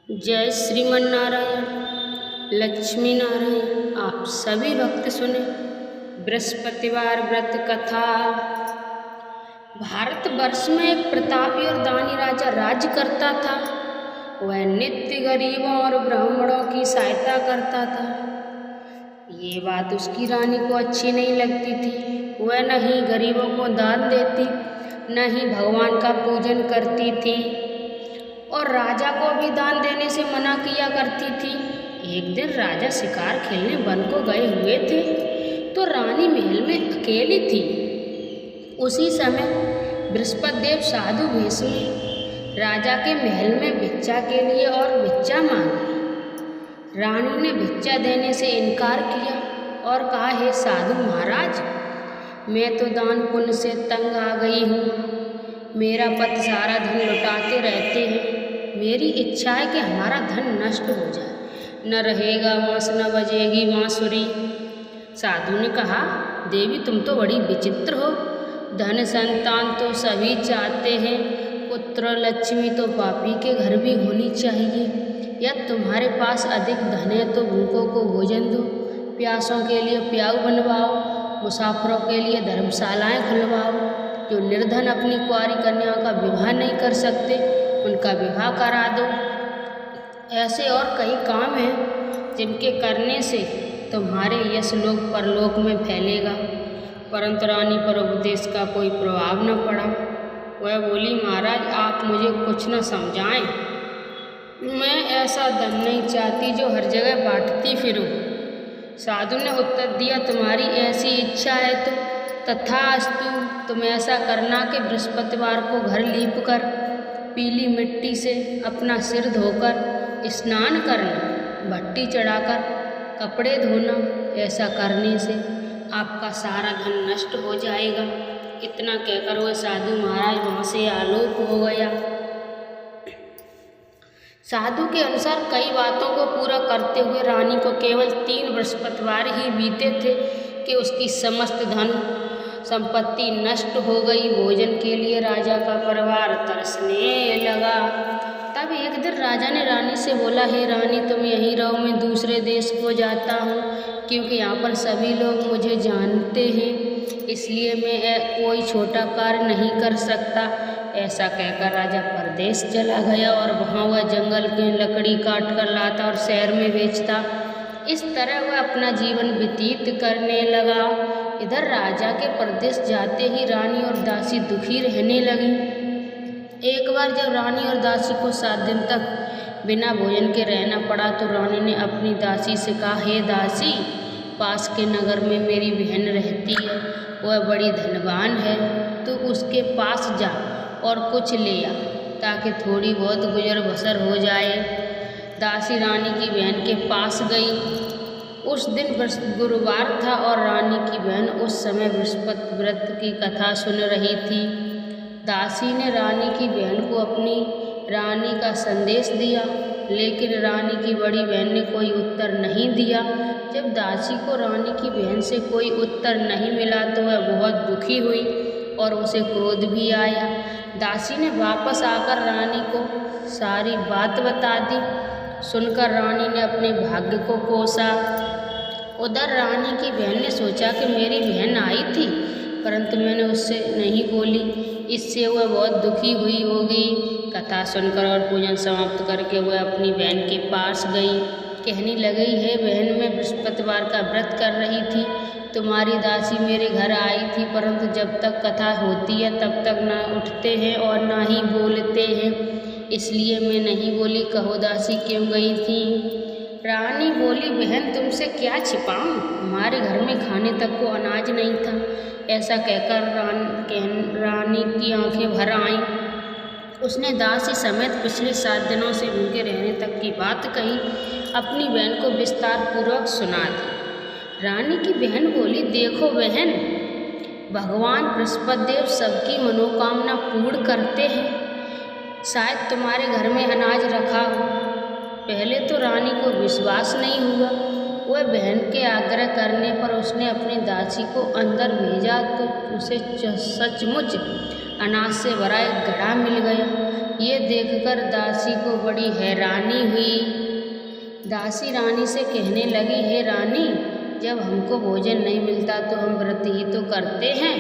जय श्रीमन नारायण लक्ष्मी नारायण। आप सभी भक्त सुने बृहस्पतिवार व्रत कथा। भारतवर्ष में एक प्रतापी और दानी राजा राज्य करता था। वह नित्य गरीबों और ब्राह्मणों की सहायता करता था। ये बात उसकी रानी को अच्छी नहीं लगती थी। वह न ही गरीबों को दान देती, न ही भगवान का पूजन करती थी और राजा को भी दान देने से मना किया करती थी। एक दिन राजा शिकार खेलने वन को गए हुए थे तो रानी महल में अकेली थी। उसी समय बृहस्पति देव साधु वेश में राजा के महल में भिक्षा के लिए और भिक्षा मांगी। रानी ने भिक्षा देने से इनकार किया और कहा, हे साधु महाराज, मैं तो दान पुण्य से तंग आ गई हूँ। मेरा पति सारा धन लुटाते रहते हैं। मेरी इच्छा है कि हमारा धन नष्ट हो जाए, न रहेगा बाँस न बजेगी बाँसुरी। साधु ने कहा, देवी तुम तो बड़ी विचित्र हो। धन संतान तो सभी चाहते हैं, पुत्र लक्ष्मी तो पापी के घर भी होनी चाहिए। या तुम्हारे पास अधिक धन है तो भूखों को भोजन दो, प्यासों के लिए प्याऊ बनवाओ, मुसाफिरों के लिए धर्मशालाएं खुलवाओ। जो निर्धन अपनी कुंवारी कन्याओं का विवाह नहीं कर सकते उनका विवाह करा दो। ऐसे और कई काम हैं जिनके करने से तुम्हारे यश लोक परलोक में फैलेगा। परंतु रानी पर उपदेश का कोई प्रभाव न पड़ा। वह बोली, महाराज आप मुझे कुछ न समझाएं। मैं ऐसा धन नहीं चाहती जो हर जगह बांटती फिरूं। साधु ने उत्तर दिया, तुम्हारी ऐसी इच्छा है तो तथास्तु। तुम ऐसा करना कि बृहस्पतिवार को घर लीप कर पीली मिट्टी से अपना सिर धोकर स्नान करना, भट्टी चढ़ाकर कपड़े धोना। ऐसा करने से आपका सारा धन नष्ट हो जाएगा। इतना कहकर वह साधु महाराज वहाँ से आलोक हो गया। साधु के अनुसार कई बातों को पूरा करते हुए रानी को केवल 3 बृहस्पतिवार ही बीते थे कि उसकी समस्त धन संपत्ति नष्ट हो गई। भोजन के लिए राजा का परिवार तरसने लगा। तब एक दिन राजा ने रानी से बोला, हे रानी तुम यहीं रहो, मैं दूसरे देश को जाता हूँ, क्योंकि यहाँ पर सभी लोग मुझे जानते हैं, इसलिए मैं कोई छोटा कार्य नहीं कर सकता। ऐसा कहकर राजा परदेश चला गया और वहाँ वह जंगल की लकड़ी काट कर लाता और शहर में बेचता। इस तरह वह अपना जीवन व्यतीत करने लगा। इधर राजा के परदेश जाते ही रानी और दासी दुखी रहने लगी। एक बार जब रानी और दासी को 7 दिन तक बिना भोजन के रहना पड़ा तो रानी ने अपनी दासी से कहा, हे दासी, पास के नगर में मेरी बहन रहती है, वह बड़ी धनवान है, तू उसके पास जा और कुछ ले आ ताकि थोड़ी बहुत गुजर बसर हो जाए। दासी रानी की बहन के पास गई। उस दिन गुरुवार था और रानी की बहन उस समय बृहस्पति व्रत की कथा सुन रही थी। दासी ने रानी की बहन को अपनी रानी का संदेश दिया, लेकिन रानी की बड़ी बहन ने कोई उत्तर नहीं दिया। जब दासी को रानी की बहन से कोई उत्तर नहीं मिला तो वह बहुत दुखी हुई और उसे क्रोध भी आया। दासी ने वापस आकर रानी को सारी बात बता दी। सुनकर रानी ने अपने भाग्य को कोसा। उधर रानी की बहन ने सोचा कि मेरी बहन आई थी परंतु मैंने उससे नहीं बोली, इससे वह बहुत दुखी हुई होगी। कथा सुनकर और पूजन समाप्त करके वह अपनी बहन के पास गई। कहने लगी, है बहन, मैं बृहस्पतिवार का व्रत कर रही थी। तुम्हारी दासी मेरे घर आई थी परंतु जब तक कथा होती है तब तक ना उठते हैं और ना ही बोलते हैं, इसलिए मैं नहीं बोली। कहो दासी क्यों गई थी? रानी बोली, बहन तुमसे क्या छिपाऊं, हमारे घर में खाने तक को अनाज नहीं था। ऐसा कहकर रानी की आंखें भर आईं। उसने दासी समेत पिछले 7 दिनों से भूखे रहने तक की बात कही, अपनी बहन को विस्तार पूर्वक सुना दी। रानी की बहन बोली, देखो बहन, भगवान बृहस्पति देव सबकी मनोकामना पूर्ण करते हैं। शायद तुम्हारे घर में अनाज रखा हो। पहले तो रानी को विश्वास नहीं हुआ। वह बहन के आग्रह करने पर उसने अपनी दासी को अंदर भेजा तो उसे सचमुच अनाज से भरा एक घड़ा मिल गया। ये देखकर दासी को बड़ी हैरानी हुई। दासी रानी से कहने लगी, हे रानी, जब हमको भोजन नहीं मिलता तो हम व्रत ही तो करते हैं,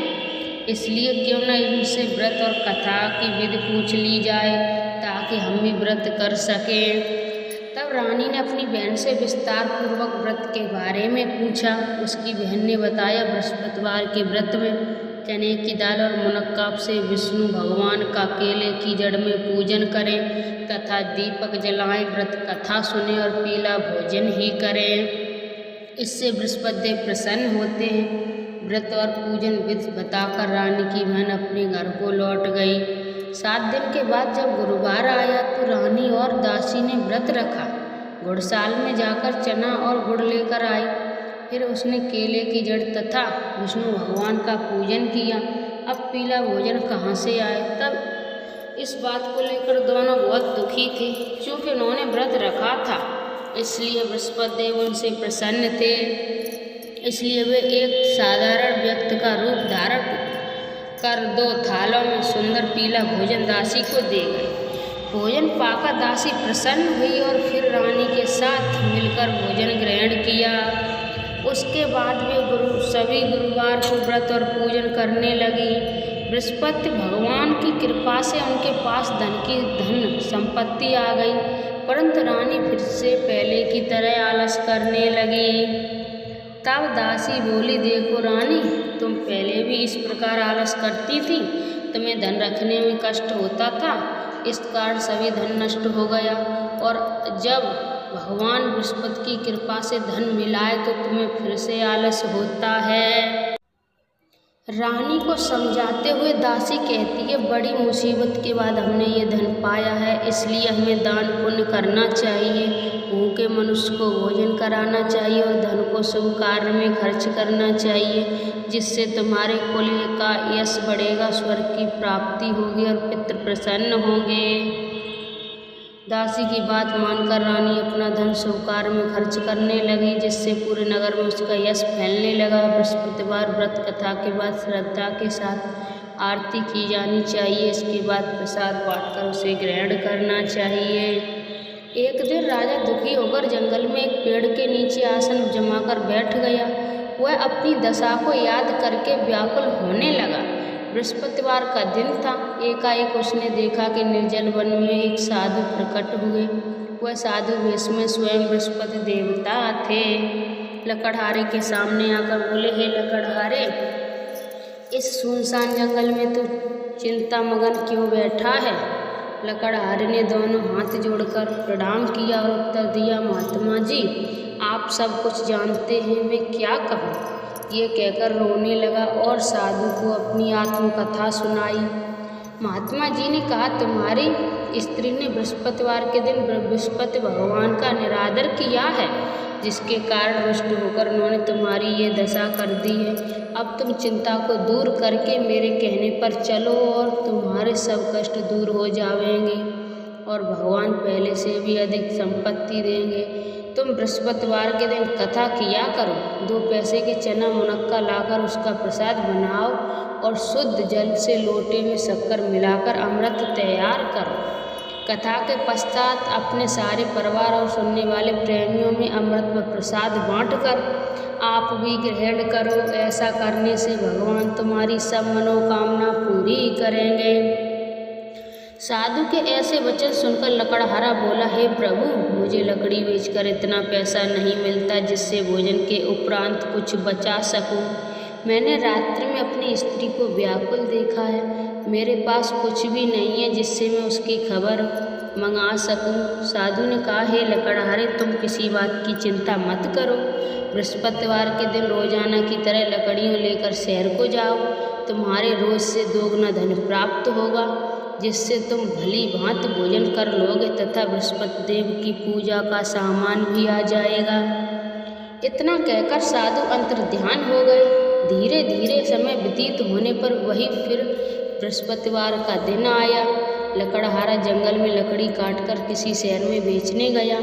इसलिए क्यों न इनसे व्रत और कथा की विधि पूछ ली जाए ताकि हम भी व्रत कर सकें। तब रानी ने अपनी बहन से विस्तार पूर्वक व्रत के बारे में पूछा। उसकी बहन ने बताया, बृहस्पतिवार के व्रत में चने की दाल और मुनक्काब से विष्णु भगवान का केले की जड़ में पूजन करें तथा दीपक जलाएं, व्रत कथा सुने और पीला भोजन ही करें। इससे बृहस्पति देव प्रसन्न होते हैं। व्रत और पूजन विधि बताकर रानी की बहन अपने घर को लौट गई। 7 दिन के बाद जब गुरुवार आया तो रानी और दासी ने व्रत रखा। घुड़साल में जाकर चना और गुड़ लेकर आई। फिर उसने केले की जड़ तथा विष्णु भगवान का पूजन किया। अब पीला भोजन कहाँ से आए? तब इस बात को लेकर दोनों बहुत दुखी थे। क्योंकि उन्होंने व्रत रखा था, इसलिए बृहस्पति देव उनसे प्रसन्न थे। इसलिए वे एक साधारण व्यक्ति का रूप धारण कर 2 थालों में सुंदर पीला भोजन दासी को दे गए। भोजन पाकर दासी प्रसन्न हुई और फिर रानी के साथ मिलकर भोजन ग्रहण किया। उसके बाद वे सभी गुरुवार को व्रत और पूजन करने लगी। बृहस्पति भगवान की कृपा से उनके पास धन संपत्ति आ गई, परंतु रानी फिर से पहले की तरह आलस करने लगी। तब दासी बोली, देखो रानी, तुम पहले भी इस प्रकार आलस करती थी, तुम्हें धन रखने में कष्ट होता था, इस कारण सभी धन नष्ट हो गया, और जब भगवान बृहस्पति की कृपा से धन मिलाए तो तुम्हें फिर से आलस होता है। रानी को समझाते हुए दासी कहती है, बड़ी मुसीबत के बाद हमने ये धन पाया है, इसलिए हमें दान पुण्य करना चाहिए, भूखे मनुष्य को भोजन कराना चाहिए और धन को शुभ कार्य में खर्च करना चाहिए, जिससे तुम्हारे कुल का यश बढ़ेगा, स्वर्ग की प्राप्ति होगी और पितृ प्रसन्न होंगे। दासी की बात मानकर रानी अपना धन शुभ कार्य में खर्च करने लगी, जिससे पूरे नगर में उसका यश फैलने लगा। बृहस्पतिवार व्रत कथा के बाद श्रद्धा के साथ आरती की जानी चाहिए। इसके बाद प्रसाद बांटकर उसे ग्रहण करना चाहिए। एक दिन राजा दुखी होकर जंगल में एक पेड़ के नीचे आसन जमाकर बैठ गया। वह अपनी दशा को याद करके व्याकुल होने लगा। बृहस्पतिवार का दिन था। एकाएक उसने देखा कि निर्जन वन में एक साधु प्रकट हुए। वह साधु वेश में स्वयं बृहस्पति देवता थे। लकड़हारे के सामने आकर बोले, हे लकड़हारे, इस सुनसान जंगल में तू चिंता मगन क्यों बैठा है? लकड़हारे ने दोनों हाथ जोड़कर प्रणाम किया और उत्तर दिया, महात्मा जी, आप सब कुछ जानते हैं, मैं क्या कहूँ? ये कहकर रोने लगा और साधु को अपनी आत्मकथा सुनाई। महात्मा जी ने कहा, तुम्हारी स्त्री ने बृहस्पतिवार के दिन बृहस्पति भगवान का निरादर किया है, जिसके कारण रुष्ट होकर उन्होंने तुम्हारी ये दशा कर दी है। अब तुम चिंता को दूर करके मेरे कहने पर चलो और तुम्हारे सब कष्ट दूर हो जाएंगे और भगवान पहले से भी अधिक संपत्ति देंगे। तुम बृहस्पतिवार के दिन कथा किया करो। 2 पैसे के चना मुनक्का लाकर उसका प्रसाद बनाओ और शुद्ध जल से लोटे में शक्कर मिलाकर अमृत तैयार करो। कथा के पश्चात अपने सारे परिवार और सुनने वाले प्रेमियों में अमृत व प्रसाद बांटकर आप भी ग्रहण करो। ऐसा करने से भगवान तुम्हारी सब मनोकामना पूरी करेंगे। साधु के ऐसे वचन सुनकर लकड़हारा बोला, हे प्रभु, मुझे लकड़ी बेचकर इतना पैसा नहीं मिलता जिससे भोजन के उपरांत कुछ बचा सकूं। मैंने रात्रि में अपनी स्त्री को व्याकुल देखा है। मेरे पास कुछ भी नहीं है जिससे मैं उसकी खबर मंगा सकूं। साधु ने कहा, हे लकड़हारे, तुम किसी बात की चिंता मत करो। बृहस्पतिवार के दिन रोजाना की तरह लकड़ियों लेकर शहर को जाओ। तुम्हारे रोज से 2 गुना धन प्राप्त होगा, जिससे तुम भली भांति भोजन कर लोगे तथा बृहस्पति देव की पूजा का सामान भी आ जाएगा। इतना कहकर साधु अंतर्ध्यान हो गए। धीरे धीरे समय व्यतीत होने पर वही फिर बृहस्पतिवार का दिन आया। लकड़हारा जंगल में लकड़ी काटकर किसी शहर में बेचने गया।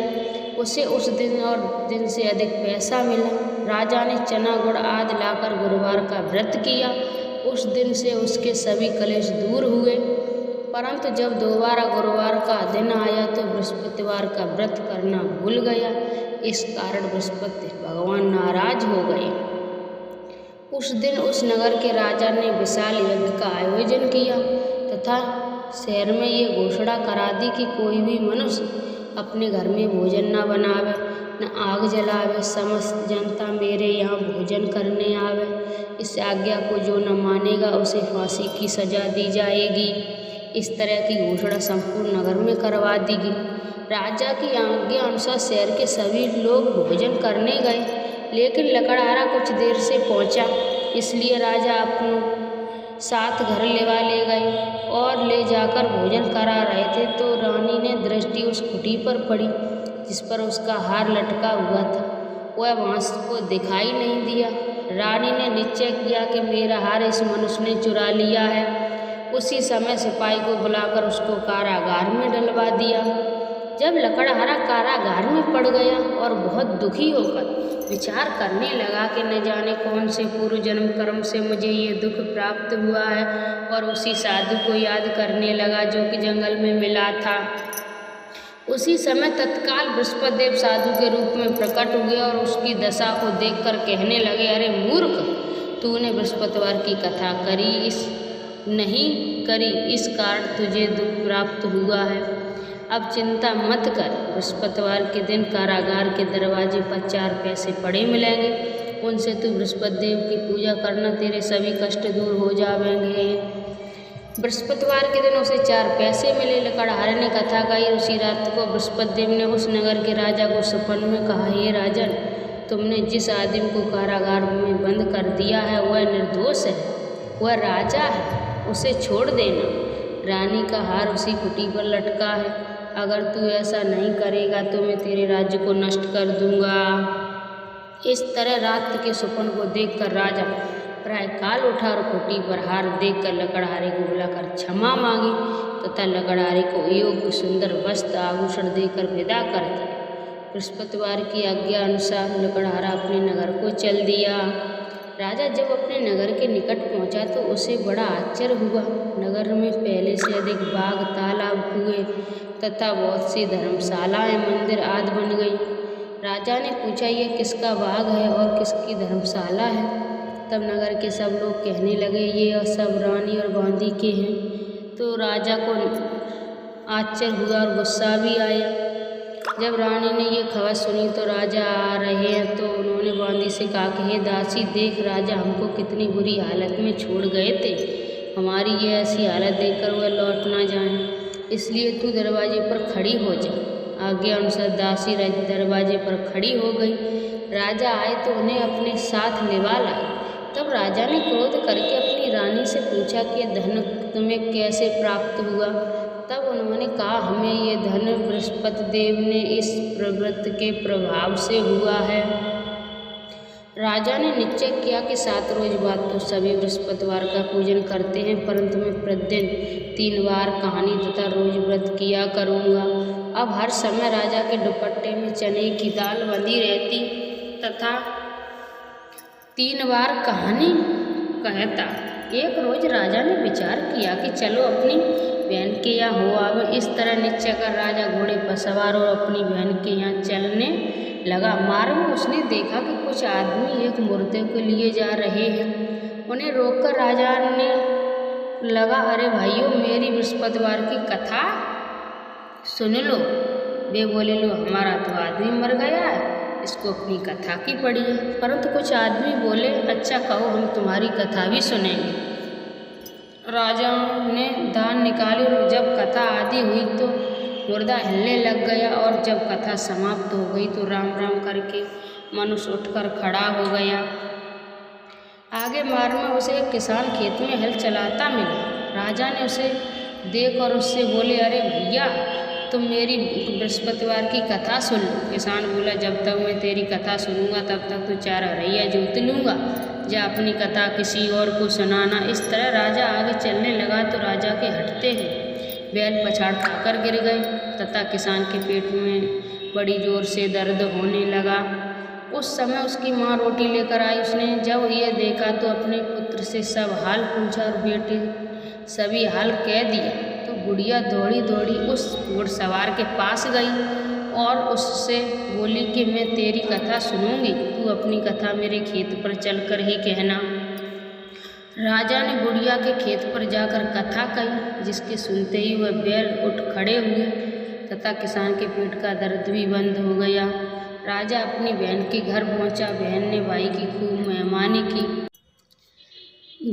उसे उस दिन और दिन से अधिक पैसा मिला। राजा ने चना गुड़ आदि लाकर गुरुवार का व्रत किया। उस दिन से उसके सभी कलेश दूर हुए। परंतु जब दोबारा गुरुवार का दिन आया तो बृहस्पतिवार का व्रत करना भूल गया। इस कारण बृहस्पति भगवान नाराज हो गए। उस दिन उस नगर के राजा ने विशाल यज्ञ का आयोजन किया तथा शहर में ये घोषणा करा दी कि कोई भी मनुष्य अपने घर में भोजन न बनावे, न आग जलावे। समस्त जनता मेरे यहाँ भोजन करने आवे। इस आज्ञा को जो न मानेगा उसे फांसी की सजा दी जाएगी। इस तरह की घोषणा संपूर्ण नगर में करवा दी गई। राजा की आज्ञा अनुसार शहर के सभी लोग भोजन करने गए, लेकिन लकड़हारा कुछ देर से पहुंचा, इसलिए राजा अपनों साथ घर ले गए और ले जाकर भोजन करा रहे थे तो रानी ने दृष्टि उस खुटी पर पड़ी जिस पर उसका हार लटका हुआ था। वह वहाँ को दिखाई नहीं दिया। रानी ने निश्चय किया कि मेरा हार इस मनुष्य ने चुरा लिया है। उसी समय सिपाही को बुलाकर उसको कारागार में डलवा दिया। जब लकड़हारा कारागार में पड़ गया और बहुत दुखी होकर विचार करने लगा कि न जाने कौन से पूर्व जन्म कर्म से मुझे ये दुख प्राप्त हुआ है, और उसी साधु को याद करने लगा जो कि जंगल में मिला था। उसी समय तत्काल बृहस्पति देव साधु के रूप में प्रकट हुए और उसकी दशा को देखकर कहने लगे, अरे मूर्ख, तूने बृहस्पतिवार की कथा नहीं करी, इस कारण तुझे दुख प्राप्त हुआ है। अब चिंता मत कर, बृहस्पतिवार के दिन कारागार के दरवाजे पर 4 पैसे पड़े मिलेंगे, उनसे तू बृहस्पति देव की पूजा करना, तेरे सभी कष्ट दूर हो जाएंगे। बृहस्पतिवार के दिन उसे 4 पैसे मिले। लकड़हारे ने कथा कही। उसी रात को बृहस्पति देव ने उस नगर के राजा को सपन में कहा, हे राजन, तुमने जिस आदमी को कारागार में बंद कर दिया है वह निर्दोष है, वह राजा है, उसे छोड़ देना। रानी का हार उसी कुटी पर लटका है। अगर तू ऐसा नहीं करेगा तो मैं तेरे राज्य को नष्ट कर दूंगा। इस तरह रात के स्वप्न को देखकर राजा प्रायःकाल उठा और कुटी पर हार देखकर लकड़हारे को बुलाकर क्षमा मांगी तथा लकड़हारे को योग्य सुंदर वस्त्र आभूषण देकर विदा कर दिया। बृहस्पतिवार की आज्ञा अनुसार लकड़हारा अपने नगर को चल दिया। राजा जब अपने नगर के निकट पहुंचा तो उसे बड़ा आश्चर्य हुआ। नगर में पहले से अधिक बाग, तालाब, कुएं तथा बहुत सी धर्मशालाएं, मंदिर आदि बन गई। राजा ने पूछा, ये किसका बाग है और किसकी धर्मशाला है? तब नगर के सब लोग कहने लगे, ये सब रानी और बांदी के हैं। तो राजा को आश्चर्य हुआ और गुस्सा भी आया। जब रानी ने ये खबर सुनी तो राजा आ रहे हैं तो उन्होंने बांदी से कहा कि हे दासी, देख राजा हमको कितनी बुरी हालत में छोड़ गए थे। हमारी ये ऐसी हालत देखकर वह लौट ना जाएं, इसलिए तू दरवाजे पर खड़ी हो जा। आज्ञा अनुसार दासी दरवाजे पर खड़ी हो गई। राजा आए तो उन्हें अपने साथ लिवा लाए। तब राजा ने क्रोध करके अपनी रानी से पूछा कि धन तुम्हें कैसे प्राप्त हुआ? तब उन्होंने कहा, हमें ये धन बृहस्पति देव ने इस प्रव्रत के प्रभाव से हुआ है। राजा ने निश्चय किया कि 7 रोज बाद तो सभी बृहस्पतिवार का पूजन करते हैं, परंतु मैं प्रतिदिन 3 बार कहानी तथा रोज व्रत किया करूँगा। अब हर समय राजा के दुपट्टे में चने की दाल बंधी रहती तथा 3 बार कहानी कहता। एक रोज राजा ने विचार किया कि चलो अपनी बहन के यहाँ हो आवे। इस तरह निश्चय कर राजा घोड़े पर सवार और अपनी बहन के यहाँ चलने लगा। मार्ग में उसने देखा कि कुछ आदमी एक मुर्दे को लिए जा रहे हैं। उन्हें रोककर राजा ने लगा, अरे भाइयों, मेरी बृहस्पतिवार की कथा सुन लो। वे बोले, लो, हमारा तो आदमी मर गया है, इसको अपनी कथा की पड़ी है। परंतु कुछ आदमी बोले, अच्छा कहो, हम तुम्हारी कथा भी सुनेंगे। राजा ने दान निकाली और जब कथा आदि हुई तो मुर्दा हिलने लग गया, और जब कथा समाप्त हो गई तो राम राम करके मनुष्य उठकर खड़ा हो गया। आगे मार्ग में उसे एक किसान खेत में हल चलाता मिला। राजा ने उसे देख और उससे बोले, अरे भैया, तुम मेरी बृहस्पतिवार की कथा सुन लो। किसान बोला, जब तक मैं तेरी कथा सुनूंगा तब तक तो 4 हरैया जोत लूँगा, जा अपनी कथा किसी और को सुनाना। इस तरह राजा आगे चलने लगा तो राजा के हटते ही बैल पछाड़ खाकर गिर गए तथा किसान के पेट में बड़ी जोर से दर्द होने लगा। उस समय उसकी माँ रोटी लेकर आई। उसने जब यह देखा तो अपने पुत्र से सब हाल पूछा और बेटे सभी हाल कह दिए। तो बुढ़िया दौड़ी दौड़ी उस घुड़सवार के पास गई और उससे बोली कि मैं तेरी कथा सुनूंगी, तू अपनी कथा मेरे खेत पर चलकर ही कहना। राजा ने बुढ़िया के खेत पर जाकर कथा कही, जिसके सुनते ही वह बैल उठ खड़े हुए तथा किसान के पेट का दर्द भी बंद हो गया। राजा अपनी बहन के घर पहुंचा। बहन ने भाई की खूब मेहमानी की।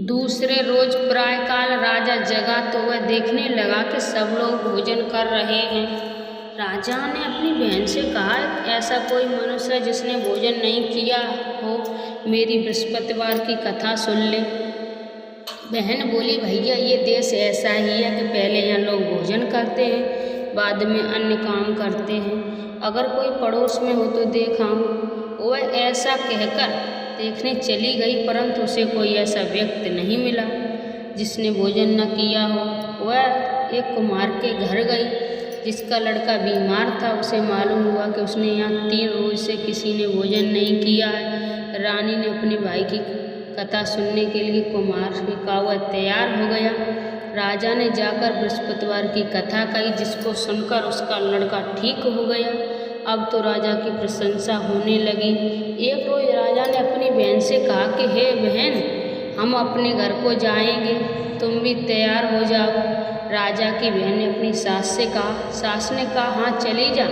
दूसरे रोज प्रातःकाल राजा जगा तो वह देखने लगा कि सब लोग भोजन कर रहे हैं। राजा ने अपनी बहन से कहा, ऐसा कोई मनुष्य जिसने भोजन नहीं किया हो, मेरी बृहस्पतिवार की कथा सुन ले। बहन बोली, भैया ये देश ऐसा ही है कि पहले यहाँ लोग भोजन करते हैं, बाद में अन्य काम करते हैं। अगर कोई पड़ोस में हो तो देखाऊं। वह ऐसा कहकर देखने चली गई, परंतु उसे कोई ऐसा व्यक्ति नहीं मिला जिसने भोजन न किया हो। वह एक कुम्हार के घर गई जिसका लड़का बीमार था। उसे मालूम हुआ कि उसने यहाँ 3 रोज से किसी ने भोजन नहीं किया है। रानी ने अपने भाई की कथा सुनने के लिए कुम्हार का वह तैयार हो गया। राजा ने जाकर बृहस्पतिवार की कथा कही, जिसको सुनकर उसका लड़का ठीक हो गया। अब तो राजा की प्रशंसा होने लगी। एक रोज राजा ने अपनी बहन से कहा कि हे बहन, हम अपने घर को जाएंगे, तुम भी तैयार हो जाओ। राजा की बहन ने अपनी सास से कहा। सास ने कहा, हाँ चली जा,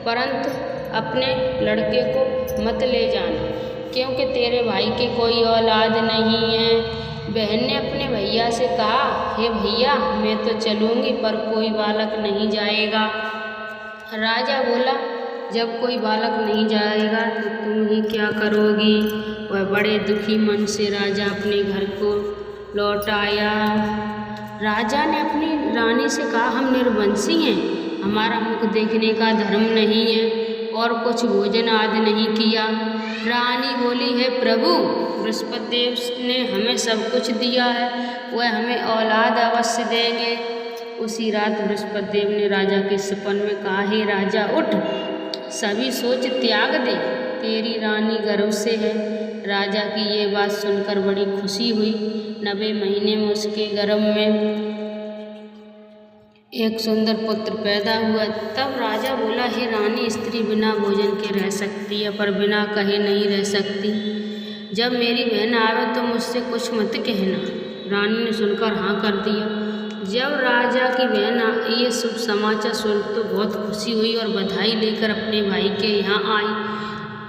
परंतु अपने लड़के को मत ले जाना, क्योंकि तेरे भाई के कोई औलाद नहीं है। बहन ने अपने भैया से कहा, हे भैया, मैं तो चलूँगी पर कोई बालक नहीं जाएगा। राजा बोला, जब कोई बालक नहीं जाएगा तो तुम ही क्या करोगी। वह बड़े दुखी मन से राजा अपने घर को लौट आया। राजा ने अपनी रानी से कहा, हम निर्वंशी हैं, हमारा मुख देखने का धर्म नहीं है और कुछ भोजन आदि नहीं किया। रानी बोली, है प्रभु, बृहस्पति देव ने हमें सब कुछ दिया है, वह हमें औलाद अवश्य देंगे। उसी रात बृहस्पति देव ने राजा के सपन में कहा, हे राजा, उठ, सभी सोच त्याग दे, तेरी रानी गर्भ से है। राजा की ये बात सुनकर बड़ी खुशी हुई। 90 महीने में उसके गर्भ में एक सुंदर पुत्र पैदा हुआ। तब राजा बोला, हे रानी, स्त्री बिना भोजन के रह सकती है पर बिना कहे नहीं रह सकती। जब मेरी बहन आवे तो मुझसे कुछ मत कहना। रानी ने सुनकर हाँ कर दिया। जब राजा की बहन ये शुभ समाचार सुन तो बहुत खुशी हुई और बधाई लेकर अपने भाई के यहाँ आई।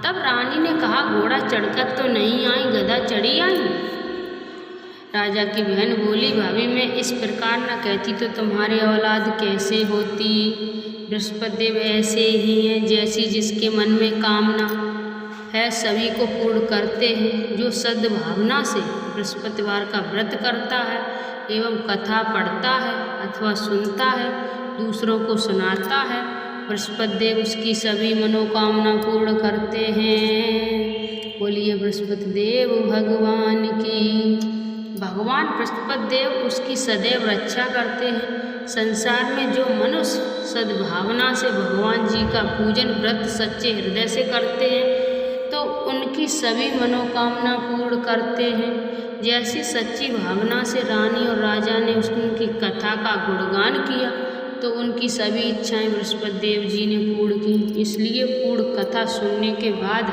तब रानी ने कहा, घोड़ा चढ़कर तो नहीं आई, गधा चढ़ी आई। राजा की बहन बोली, भाभी, मैं इस प्रकार न कहती तो तुम्हारी औलाद कैसे होती। बृहस्पति देव ऐसे ही हैं, जैसी जिसके मन में कामना है सभी को पूर्ण करते हैं। जो सद्भावना से बृहस्पतिवार का व्रत करता है एवं कथा पढ़ता है अथवा सुनता है, दूसरों को सुनाता है, बृहस्पति देव उसकी सभी मनोकामना पूर्ण करते हैं। बोलिए बृहस्पति देव भगवान की। भगवान बृहस्पति देव उसकी सदैव रक्षा करते हैं। संसार में जो मनुष्य सद्भावना से भगवान जी का पूजन व्रत सच्चे हृदय से करते हैं तो उनकी सभी मनोकामना पूर्ण करते हैं। जैसी सच्ची भावना से रानी और राजा ने उनकी कथा का गुणगान किया तो उनकी सभी इच्छाएं बृहस्पति देव जी ने पूर्ण की। इसलिए पूर्ण कथा सुनने के बाद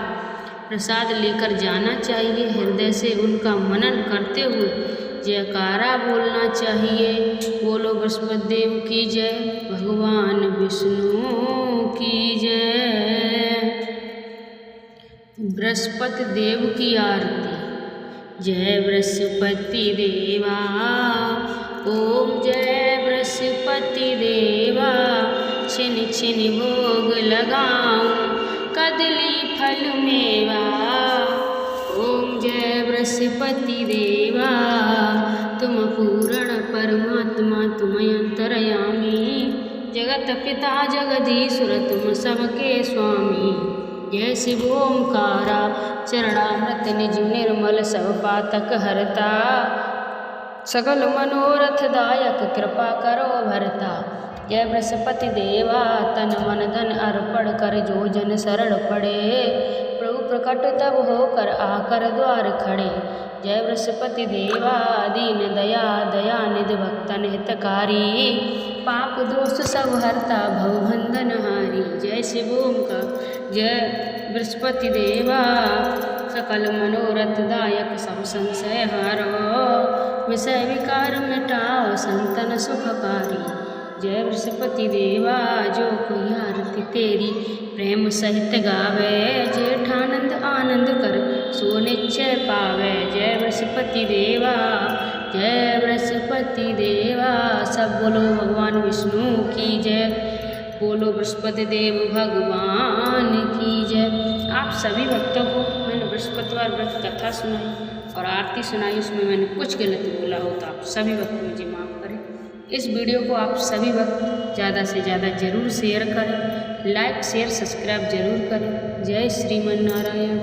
प्रसाद लेकर जाना चाहिए। हृदय से उनका मनन करते हुए जयकारा बोलना चाहिए। बोलो बृहस्पति देव की जय, भगवान विष्णु की जय। बृहस्पति देव की आरती। जय बृहस्पति देवा, ओम जय बृहस्पति देवा। छिन छिन भोग लगाऊं कदली फल मेवा। ओम जय बृहस्पति देवा, तुम पूर्ण परमात्मा तुम अंतर्यामी। जगत पिता जगदीश्वर तुम सबके स्वामी। जय शिव ओंकारा, चरणामृत निज निर्मल सब पातक हरता। सकल मनोरथ दायक कृपा करो भरता। जय बृहस्पति देवा, तन मन धन अर्पण कर जो जन शरण पड़े। प्रभु प्रकट तब होकर आकर द्वार खड़े। जय बृहस्पति देवा, दीन दया दयानिधि भक्तन हितकारी। पाप दोष सब हरता भवबंधन हारी। जय शिव ओम का जय बृहस्पति देवा सकल मनोरथ दायक सब संशय हारो। विषय विकार मिटाओ संतन सुखकारी। जय बृहस्पति देवा जो कोई आरती तेरी प्रेम सहित गावे। जेठानंद आनंद कर सो निश्चय पावे। जय बृहस्पति देवा जय बृहस्पति देवा। सब बोलो भगवान विष्णु की जय। बोलो बृहस्पति देव भगवान की जय। आप सभी भक्तों को मैंने बृहस्पतिवार व्रत कथा सुनाई और आरती सुनाई, उसमें मैंने कुछ गलत बोला हो तो आप सभी भक्त मुझे माफ़ करें। इस वीडियो को आप सभी भक्त ज़्यादा से ज़्यादा जरूर शेयर करें, लाइक शेयर सब्सक्राइब जरूर करें। जय श्रीमन नारायण।